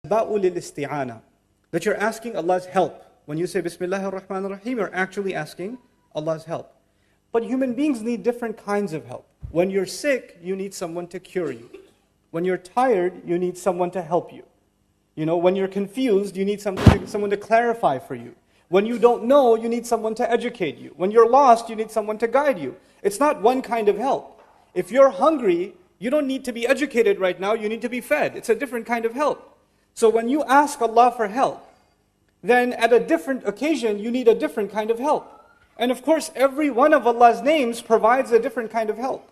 Ba'u lil-isti'ana. That you're asking Allah's help. When you say Bismillahir Rahmanir Rahim, you're actually asking Allah's help. But human beings need different kinds of help. When you're sick, you need someone to cure you. When you're tired, you need someone to help you. When you're confused, you need someone to clarify for you. When you don't know, you need someone to educate you. When you're lost, you need someone to guide you. It's not one kind of help. If you're hungry, you don't need to be educated right now, you need to be fed. It's a different kind of help. So when you ask Allah for help, then at a different occasion, you need a different kind of help. And of course, every one of Allah's names provides a different kind of help.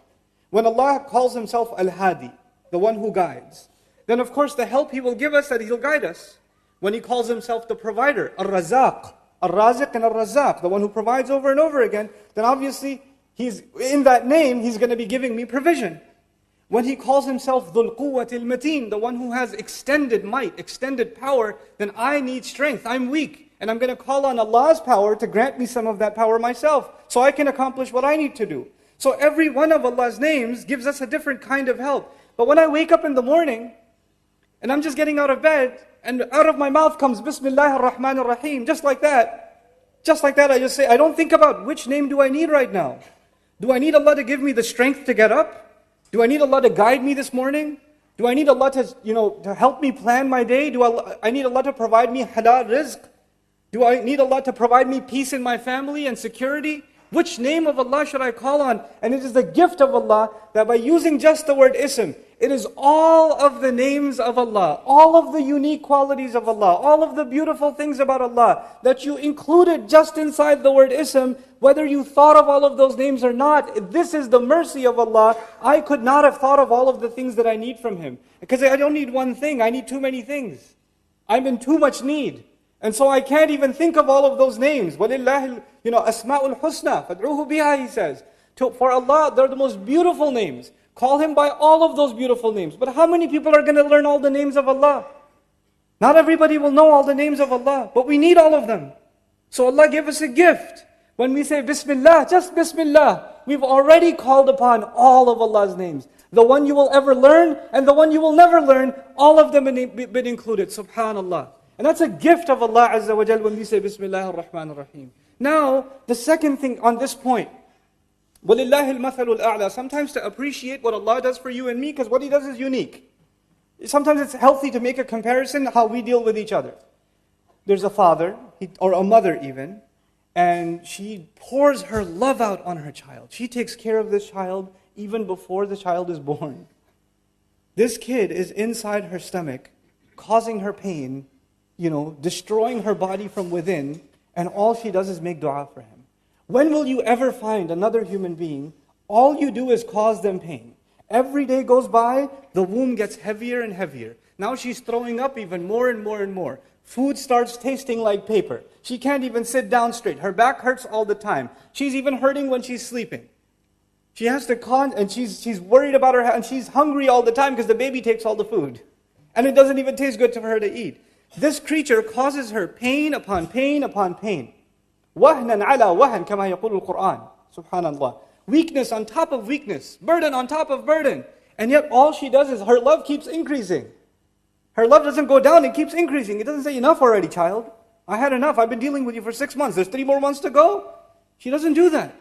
When Allah calls Himself Al-Hadi, the one who guides, then of course the help He will give us, that He'll guide us. When He calls Himself the provider, Ar-Razaq, Ar-Raziq and Ar-Razaq, the one who provides over and over again, then obviously He's in that name, He's going to be giving me provision. When He calls Himself Dhul Quwwatil Mateen, the one who has extended might, extended power, then I need strength, I'm weak. And I'm going to call on Allah's power to grant me some of that power myself, so I can accomplish what I need to do. So every one of Allah's names gives us a different kind of help. But when I wake up in the morning, and I'm just getting out of bed, and out of my mouth comes Bismillahir Rahmanir Rahim, just like that, I just say, I don't think about which name do I need right now. Do I need Allah to give me the strength to get up? Do I need Allah to guide me this morning? Do I need Allah to help me plan my day? Do I need Allah to provide me halal rizq? Do I need Allah to provide me peace in my family and security? Which name of Allah should I call on? And it is the gift of Allah that by using just the word ism, it is all of the names of Allah, all of the unique qualities of Allah, all of the beautiful things about Allah that you included just inside the word ism, whether you thought of all of those names or not. This is the mercy of Allah. I could not have thought of all of the things that I need from Him. Because I don't need one thing, I need too many things. I'm in too much need. And so I can't even think of all of those names. وَلِلَّهِ أَسْمَاءُ الْحُسْنَى فَادْعُوهُ بِهَا, He says. For Allah, they're the most beautiful names. Call Him by all of those beautiful names. But how many people are going to learn all the names of Allah? Not everybody will know all the names of Allah, but we need all of them. So Allah gave us a gift. When we say Bismillah, just Bismillah, we've already called upon all of Allah's names. The one you will ever learn and the one you will never learn, all of them have been included. Subhanallah. And that's a gift of Allah Azza wa Jal when we say Bismillahir Rahmanir Rahim. Now, the second thing on this point, وَلِلَّهِ الْمَثَلُ الْأَعْلَى. Sometimes to appreciate what Allah does for you and me, because what He does is unique. Sometimes it's healthy to make a comparison how we deal with each other. There's a father, or a mother even, and she pours her love out on her child. She takes care of this child even before the child is born. This kid is inside her stomach, causing her pain, destroying her body from within, and all she does is make dua for him. When will you ever find another human being, all you do is cause them pain? Every day goes by, the womb gets heavier and heavier. Now she's throwing up even more and more and more. Food starts tasting like paper. She can't even sit down straight. Her back hurts all the time. She's even hurting when she's sleeping. She has to and she's worried about her, and she's hungry all the time because the baby takes all the food. And it doesn't even taste good for her to eat. This creature causes her pain upon pain upon pain. وَهْنًا عَلَى وَهْنٍ كَمَا يَقُولُ الْقُرْآنِ. Subhanallah. Weakness on top of weakness. Burden on top of burden. And yet all she does is her love keeps increasing. Her love doesn't go down, it keeps increasing. It doesn't say, enough already, child. I had enough. I've been dealing with you for 6 months. There's 3 more months to go. She doesn't do that.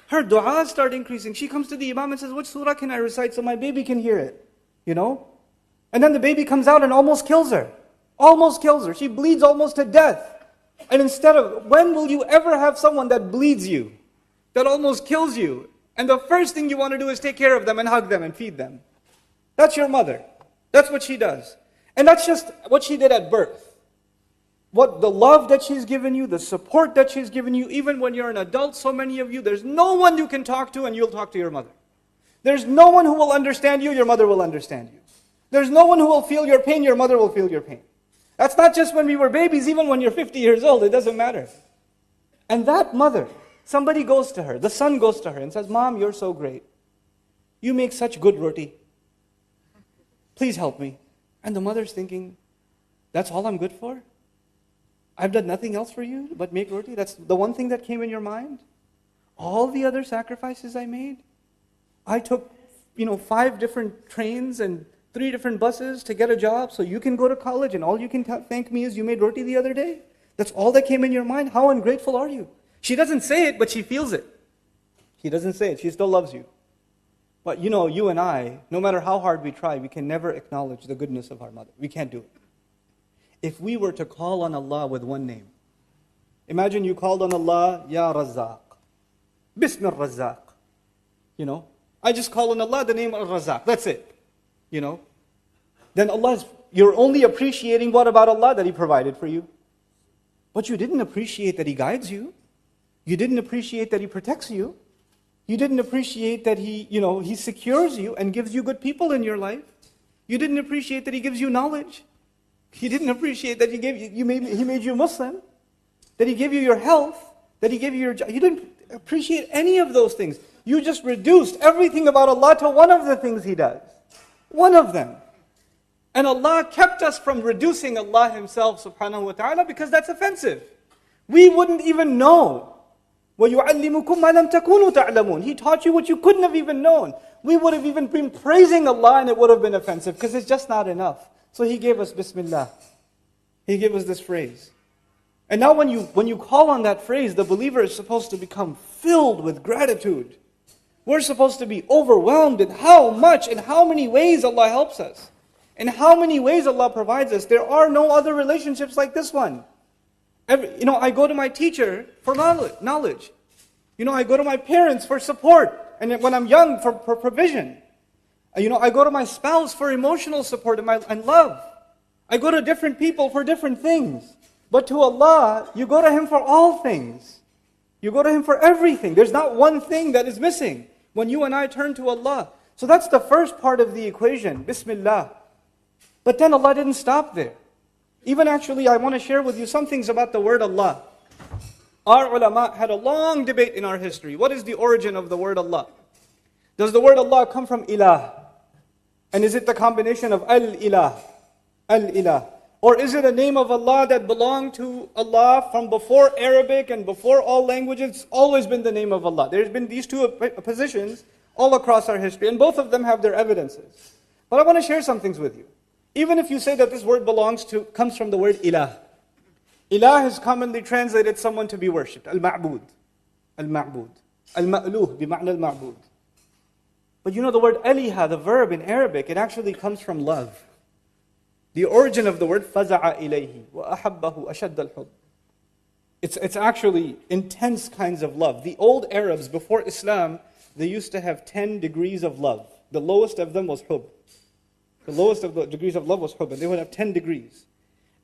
Her du'as start increasing. She comes to the imam and says, which surah can I recite so my baby can hear it? And then the baby comes out and almost kills her. Almost kills her. She bleeds almost to death. And when will you ever have someone that bleeds you? That almost kills you? And the first thing you want to do is take care of them and hug them and feed them. That's your mother. That's what she does. And that's just what she did at birth. What the love that she's given you, the support that she's given you, even when you're an adult, so many of you, there's no one you can talk to and you'll talk to your mother. There's no one who will understand you, your mother will understand you. There's no one who will feel your pain, your mother will feel your pain. That's not just when we were babies, even when you're 50 years old, it doesn't matter. And that mother, somebody goes to her, the son goes to her and says, Mom, you're so great. You make such good roti. Please help me. And the mother's thinking, that's all I'm good for? I've done nothing else for you but make roti? That's the one thing that came in your mind? All the other sacrifices I made? I took, 5 different trains and 3 different buses to get a job so you can go to college and all you can thank me is you made roti the other day? That's all that came in your mind? How ungrateful are you? She doesn't say it, but she feels it. She doesn't say it. She still loves you. But you and I, no matter how hard we try, we can never acknowledge the goodness of our mother. We can't do it. If we were to call on Allah with one name, imagine you called on Allah, Ya Razzaq, Bismil Razzaq. I just call on Allah the name of Razzaq. That's it. Then you're only appreciating what about Allah? That He provided for you. But you didn't appreciate that He guides you. You didn't appreciate that He protects you. You didn't appreciate that He secures you and gives you good people in your life. You didn't appreciate that He gives you knowledge. You didn't appreciate that He made you Muslim. That He gave you your health. That He gave you your job. You didn't appreciate any of those things. You just reduced everything about Allah to one of the things He does. One of them. And Allah kept us from reducing Allah Himself subhanahu wa ta'ala because that's offensive. We wouldn't even know. وَيُعَلِّمُكُمْ مَا لَمْ تَكُونُوا تَعْلَمُونَ. He taught you what you couldn't have even known. We would have even been praising Allah and it would have been offensive because it's just not enough. So He gave us Bismillah. He gave us this phrase. And now when you call on that phrase, the believer is supposed to become filled with gratitude. We're supposed to be overwhelmed in how much and how many ways Allah helps us. And how many ways Allah provides us. There are no other relationships like this one. I go to my teacher for knowledge. I go to my parents for support. And when I'm young, for provision. I go to my spouse for emotional support and love. I go to different people for different things. But to Allah, you go to Him for all things. You go to Him for everything. There's not one thing that is missing when you and I turn to Allah. So that's the first part of the equation, Bismillah. But then Allah didn't stop there. Even actually, I want to share with you some things about the word Allah. Our ulama had a long debate in our history. What is the origin of the word Allah? Does the word Allah come from ilah? And is it the combination of al-ilah? Al-ilah. Or is it a name of Allah that belonged to Allah from before Arabic and before all languages? It's always been the name of Allah. There's been these two positions all across our history, and both of them have their evidences. But I want to share some things with you. Even if you say that this word comes from the word ilah. Ilah is commonly translated someone to be worshipped. Al-ma'bud. Al-ma'bud. Al-ma'luh, bima'na al-ma'bud. But the word aliha, the verb in Arabic, it actually comes from love. The origin of the word faza'a ilayhi wa ahabbahu ashad al-hub. It's actually intense kinds of love. The old Arabs before Islam, they used to have 10 degrees of love. The lowest of them was hub. The lowest of the degrees of love was hub, and they would have 10 degrees.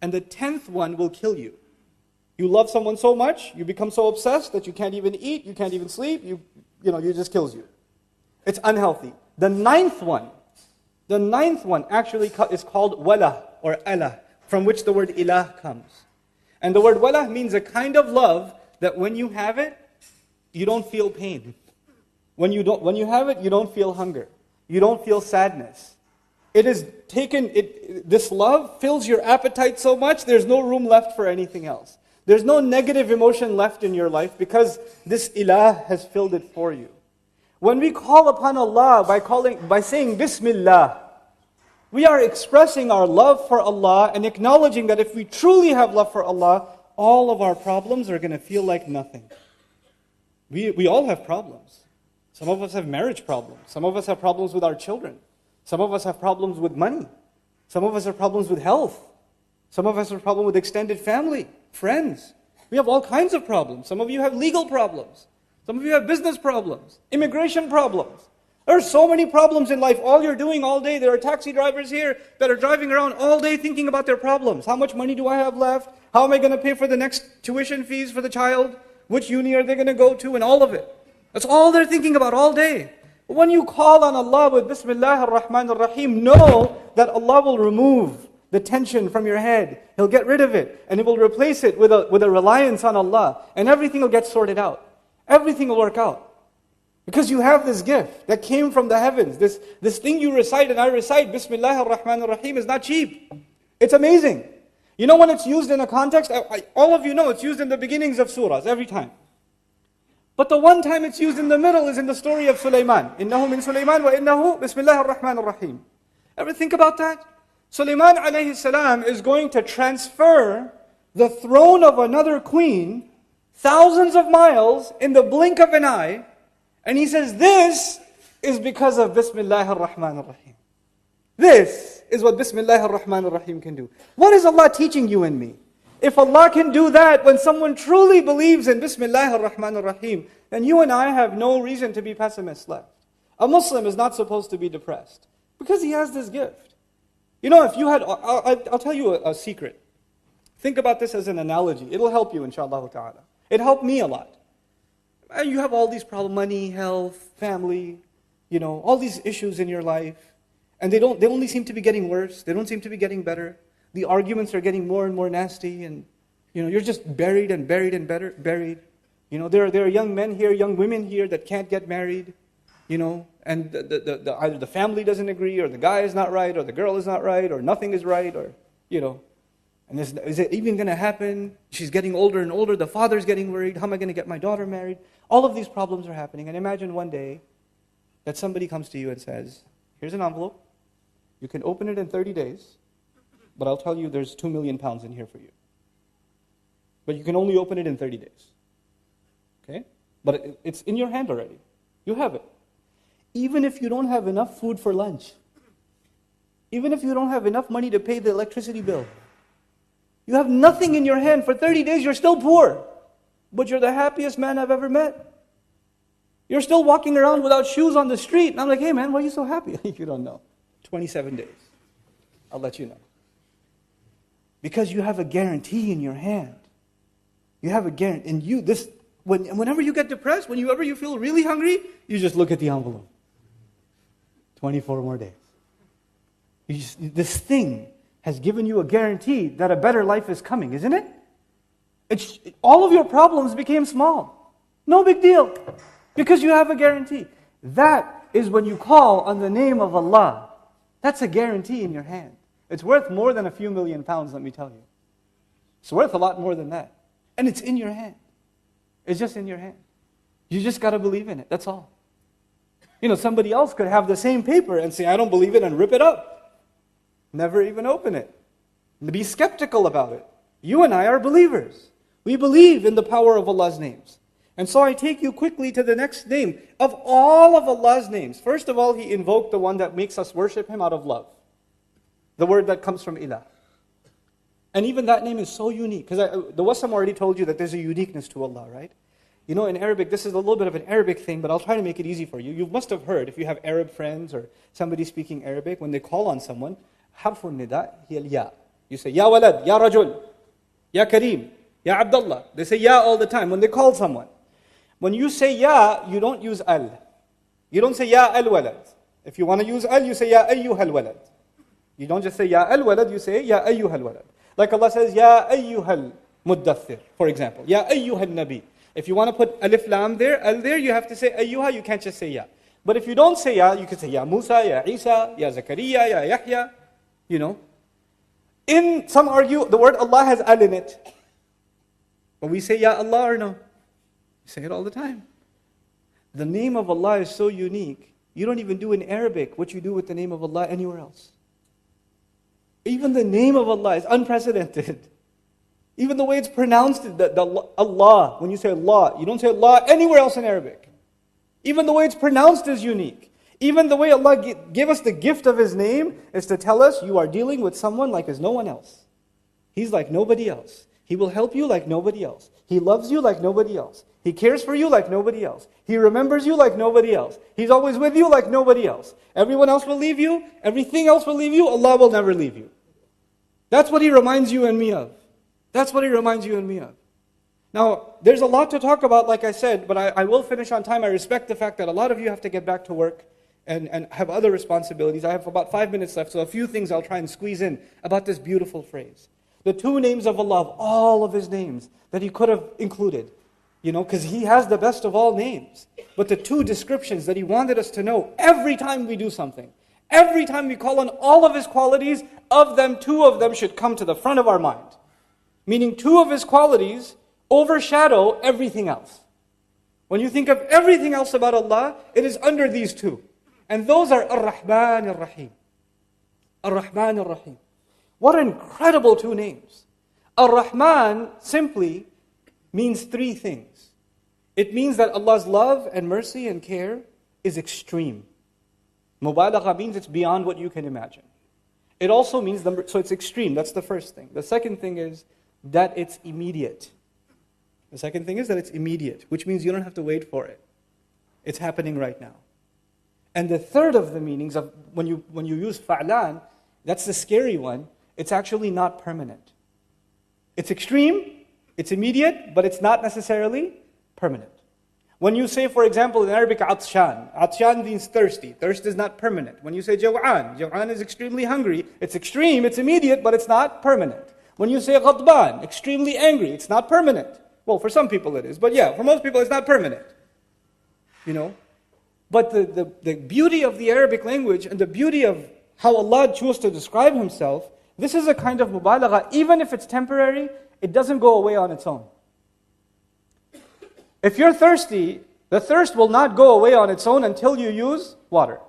And the 10th one will kill you. You love someone so much, you become so obsessed that you can't even eat, you can't even sleep, you just kills you. It's unhealthy. The ninth one actually is called wala or Allah, from which the word ilah comes. And the word wala means a kind of love that when you have it, you don't feel pain. When you have it, you don't feel hunger. You don't feel sadness. This love fills your appetite so much, there's no room left for anything else. There's no negative emotion left in your life because this ilah has filled it for you. When we call upon Allah by saying Bismillah, we are expressing our love for Allah and acknowledging that if we truly have love for Allah, all of our problems are going to feel like nothing. We all have problems. Some of us have marriage problems. Some of us have problems with our children. Some of us have problems with money. Some of us have problems with health. Some of us have problems with extended family, friends. We have all kinds of problems. Some of you have legal problems. Some of you have business problems, immigration problems. There are so many problems in life. All you're doing all day, there are taxi drivers here that are driving around all day thinking about their problems. How much money do I have left? How am I going to pay for the next tuition fees for the child? Which uni are they going to go to? And all of it. That's all they're thinking about all day. But when you call on Allah with Bismillah ar-Rahman ar-Rahim, know that Allah will remove the tension from your head. He'll get rid of it. And He will replace it with a reliance on Allah. And everything will get sorted out. Everything will work out. Because you have this gift that came from the heavens. This thing you recite and I recite, Bismillah ar-Rahman ar-Rahim, is not cheap. It's amazing. You know when it's used in a context? All of you know it's used in the beginnings of surahs, every time. But the one time it's used in the middle is in the story of Sulaiman. إِنَّهُ مِن Sulaiman wa innahu Bismillah ar-Rahman ar-Rahim. Ever think about that? Sulaiman alayhi salam is going to transfer the throne of another queen thousands of miles in the blink of an eye. And he says, this is because of Bismillah ar-Rahman ar-Rahim. This is what Bismillah ar-Rahman ar-Rahim can do. What is Allah teaching you and me? If Allah can do that when someone truly believes in Bismillah ar-Rahman ar-Rahim, then you and I have no reason to be pessimists left. A Muslim is not supposed to be depressed because he has this gift. You know, if you had, I'll tell you a secret. Think about this as an analogy. It'll help you, inshallah ta'ala. It helped me a lot. You have all these problems, money, health, family, all these issues in your life. And they only seem to be getting worse. They don't seem to be getting better. The arguments are getting more and more nasty. And, you're just buried and buried and buried. There are young men here, young women here that can't get married. And either the family doesn't agree, or the guy is not right, or the girl is not right, or nothing is right, or, And is it even going to happen? She's getting older and older. The father's getting worried. How am I going to get my daughter married? All of these problems are happening. And imagine one day that somebody comes to you and says, here's an envelope. You can open it in 30 days, but I'll tell you there's 2 million pounds in here for you. But you can only open it in 30 days. Okay? But it's in your hand already. You have it. Even if you don't have enough food for lunch, even if you don't have enough money to pay the electricity bill, you have nothing in your hand for 30 days, you're still poor. But you're the happiest man I've ever met. You're still walking around without shoes on the street. And I'm like, hey man, why are you so happy? You don't know. 27 days. I'll let you know. Because you have a guarantee in your hand. You have a guarantee. And whenever you get depressed, whenever you feel really hungry, you just look at the envelope. 24 more days. This thing has given you a guarantee that a better life is coming, isn't it? All of your problems became small. No big deal. Because you have a guarantee. That is when you call on the name of Allah. That's a guarantee in your hand. It's worth more than a few million pounds, let me tell you. It's worth a lot more than that. And it's in your hand. It's just in your hand. You just got to believe in it, that's all. Somebody else could have the same paper and say, I don't believe it, and rip it up. Never even open it. Be skeptical about it. You and I are believers. We believe in the power of Allah's names. And so I take you quickly to the next name. Of all of Allah's names, first of all, He invoked the one that makes us worship Him out of love. The word that comes from ilah. And even that name is so unique. Because the Wassam already told you that there's a uniqueness to Allah, right? In Arabic, this is a little bit of an Arabic thing, but I'll try to make it easy for you. You must have heard, if you have Arab friends or somebody speaking Arabic, when they call on someone, حرف النداء هي الياء. You say, Ya walad, Ya rajul, Ya kareem, Ya Abdullah. They say Ya all the time when they call someone. When you say Ya, you don't use al. You don't say Ya al-walad. If you want to use al, you say Ya ayyuhal walad. You don't just say Ya al-walad, you say Ya ayyuhal walad. Like Allah says, Ya ayyuhal muddathir, for example. Ya ayyuhal nabi. If you want to put alif lam there, al there, you have to say ayyuha, you can't just say Ya. But if you don't say Ya, you can say Ya Musa, Ya Isa, Ya Zakaria, Ya Yahya. In some argue, the word Allah has al in it. But we say Ya Allah or no? We say it all the time. The name of Allah is so unique, you don't even do in Arabic what you do with the name of Allah anywhere else. Even the name of Allah is unprecedented. Even the way it's pronounced, Allah, when you say Allah, you don't say Allah anywhere else in Arabic. Even the way it's pronounced is unique. Even the way Allah gave us the gift of His name is to tell us you are dealing with someone like as no one else. He's like nobody else. He will help you like nobody else. He loves you like nobody else. He cares for you like nobody else. He remembers you like nobody else. He's always with you like nobody else. Everyone else will leave you. Everything else will leave you. Allah will never leave you. That's what He reminds you and me of. That's what He reminds you and me of. Now, there's a lot to talk about, like I said, but I will finish on time. I respect the fact that a lot of you have to get back to work and have other responsibilities. I have about 5 minutes left, so a few things I'll try and squeeze in about this beautiful phrase. The 2 names of Allah, of all of His names, that He could have included. Because He has the best of all names. But the 2 descriptions that He wanted us to know every time we do something, every time we call on all of His qualities, of them, 2 of them should come to the front of our mind. Meaning 2 of His qualities overshadow everything else. When you think of everything else about Allah, it is under these 2. And those are Ar-Rahman Ar-Rahim. Ar-Rahman Ar-Rahim. What incredible two names. Ar-Rahman simply means three things. It means that Allah's love and mercy and care is extreme. Mubalagha means it's beyond what you can imagine. It also means, so it's extreme, that's the first thing. The second thing is that it's immediate. The second thing is that it's immediate, which means you don't have to wait for it. It's happening right now. And the third of the meanings of when you use fa'lan, that's the scary one, it's actually not permanent. It's extreme, it's immediate, but it's not necessarily permanent. When you say, for example, in Arabic, atshan. Atshan means thirsty. Thirst is not permanent. When you say jaw'an, jaw'an is extremely hungry. It's extreme, it's immediate, but it's not permanent. When you say ghadban, extremely angry, it's not permanent. Well, for some people it is, but yeah, for most people it's not permanent. You know? But the beauty of the Arabic language and the beauty of how Allah chose to describe Himself, this is a kind of mubalagha. Even if it's temporary, it doesn't go away on its own. If you're thirsty, the thirst will not go away on its own until you use water.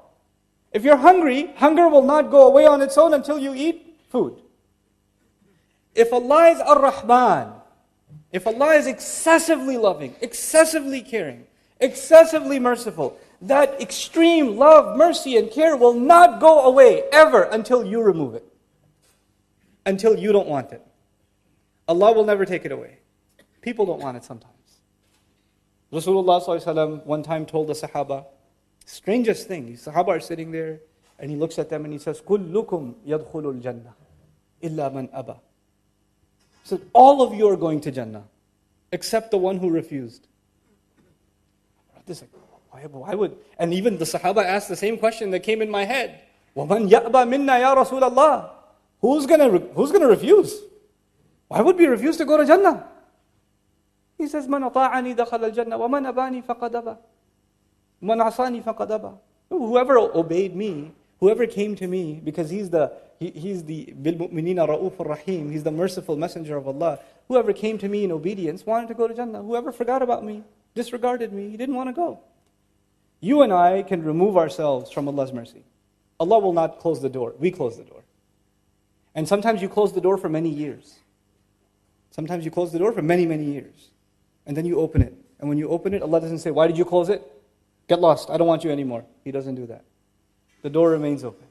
If you're hungry, hunger will not go away on its own until you eat food. If Allah is Ar-Rahman, if Allah is excessively loving, excessively caring, excessively merciful, that extreme love, mercy, and care will not go away ever until you remove it. Until you don't want it. Allah will never take it away. People don't want it sometimes. Rasulullah ﷺ one time told the Sahaba, strangest thing, the Sahaba are sitting there, and he looks at them and he says, كُلُّكُمْ يَدْخُلُ الْجَنَّةِ إِلَّا مَنْ أَبَى. He said, all of you are going to Jannah, except the one who refused. This like, why would? And even the Sahaba asked the same question that came in my head. وَمَنْ يَأْبَى مِنَّا يَا رَسُولَ اللَّهِ. Who's gonna refuse? Why would we refuse to go to Jannah? He says, مَنْ أَطَاعَنِي دَخَلَ الْجَنَّةِ وَمَنْ أَبَانِي فَقَدْ أَبَى مَنْ عَصَانِي فَقَدْ أَبَى. Whoever obeyed me, whoever came to me, because he's the بِالْمُؤْمِنِينَ رَؤُوفٌ رَحِيمٌ, he's the merciful messenger of Allah. Whoever came to me in obedience wanted to go to Jannah. Whoever forgot about me, disregarded me, he didn't want to go. You and I can remove ourselves from Allah's mercy. Allah will not close the door. We close the door. And sometimes you close the door for many years. Sometimes you close the door for many, many years. And then you open it. And when you open it, Allah doesn't say, why did you close it? Get lost. I don't want you anymore. He doesn't do that. The door remains open.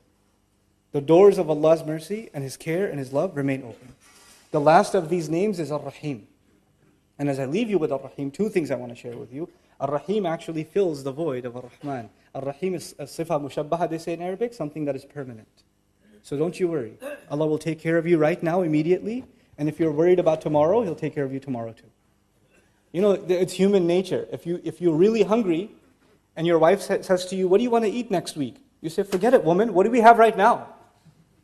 The doors of Allah's mercy and His care and His love remain open. The last of these names is Ar-Rahim. And as I leave you with Ar-Rahim, two things I want to share with you. Ar-Rahim actually fills the void of Ar-Rahman. Ar-Rahim is a sifa mushabbaha, they say in Arabic, something that is permanent. So don't you worry. Allah will take care of you right now, immediately. And if you're worried about tomorrow, He'll take care of you tomorrow too. You know, it's human nature. If you're really hungry, and your wife says to you, what do you want to eat next week? You say, forget it, woman. What do we have right now?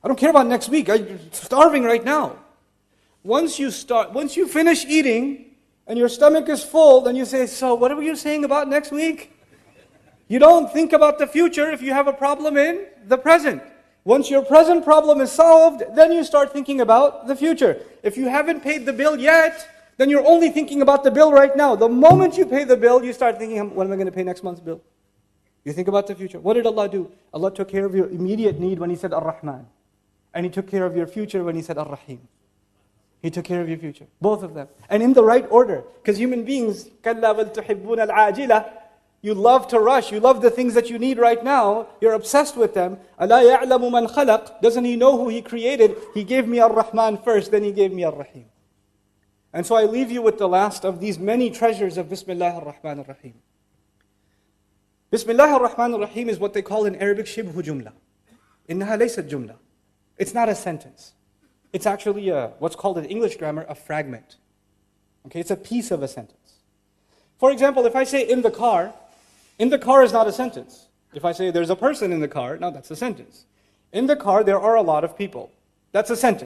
I don't care about next week. I'm starving right now. Once you finish eating, and your stomach is full, then you say, so what were you saying about next week? You don't think about the future if you have a problem in the present. Once your present problem is solved, then you start thinking about the future. If you haven't paid the bill yet, then you're only thinking about the bill right now. The moment you pay the bill, you start thinking, when am I going to pay next month's bill? You think about the future. What did Allah do? Allah took care of your immediate need when He said Ar-Rahman. And He took care of your future when He said Ar-Rahim. He took care of your future. Both of them. And in the right order. Because human beings, كَلَّا وَلْتُحِبُّونَ الْعَاجِلَةِ, you love to rush. You love the things that you need right now. You're obsessed with them. أَلَا يَعْلَمُ مَنْ خَلَقَ. Doesn't He know who He created? He gave me Ar-Rahman first, then He gave me Ar-Rahim. And so I leave you with the last of these many treasures of Bismillah ar-Rahman ar-Rahim. Bismillah ar-Rahman ar-Rahim is what they call in Arabic shibhu jumla. إنها ليست جملة. It's not a sentence. It's actually what's called in English grammar a fragment. Okay, it's a piece of a sentence. For example, if I say in the car is not a sentence. If I say there's a person in the car, now that's a sentence. In the car there are a lot of people. That's a sentence.